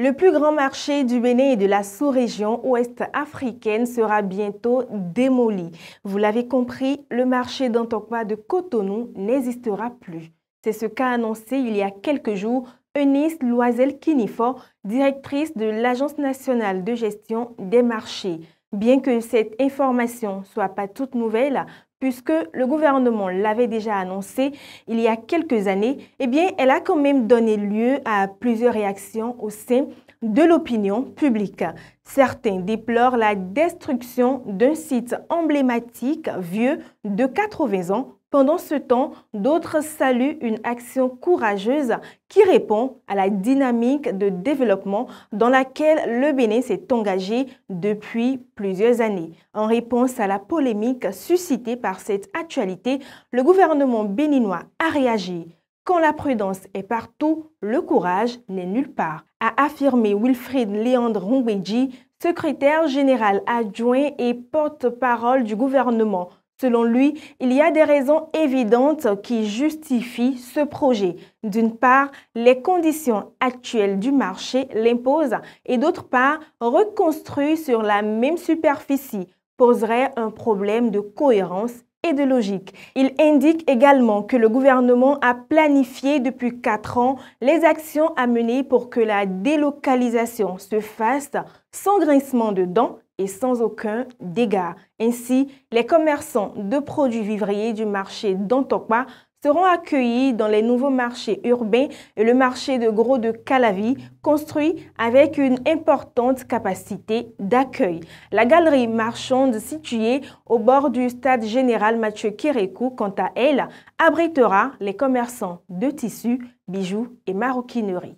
Le plus grand marché du Bénin et de la sous-région ouest africaine sera bientôt démoli. Vous l'avez compris, le marché d'Antokwa de Cotonou n'existera plus. C'est ce qu'a annoncé il y a quelques jours Eunice Loisel-Kinifo, directrice de l'Agence nationale de gestion des marchés. Bien que cette information ne soit pas toute nouvelle, puisque le gouvernement l'avait déjà annoncé il y a quelques années, eh bien, elle a quand même donné lieu à plusieurs réactions au sein de l'opinion publique. Certains déplorent la destruction d'un site emblématique vieux de 80 ans. Pendant ce temps, d'autres saluent une action courageuse qui répond à la dynamique de développement dans laquelle le Bénin s'est engagé depuis plusieurs années. En réponse à la polémique suscitée par cette actualité, le gouvernement béninois a réagi. Quand la prudence est partout, le courage n'est nulle part, a affirmé Wilfrid Léandre Ngwedji, secrétaire général adjoint et porte-parole du gouvernement. Selon lui, il y a des raisons évidentes qui justifient ce projet. D'une part, les conditions actuelles du marché l'imposent et d'autre part, reconstruire sur la même superficie poserait un problème de cohérence et de logique. Il indique également que le gouvernement a planifié depuis 4 ans les actions à mener pour que la délocalisation se fasse sans grincement de dents et sans aucun dégât. Ainsi, les commerçants de produits vivriers du marché d'Antokwa seront accueillis dans les nouveaux marchés urbains et le marché de gros de Calavi, construit avec une importante capacité d'accueil. La galerie marchande située au bord du stade général Mathieu Kérékou, quant à elle, abritera les commerçants de tissus, bijoux et maroquinerie.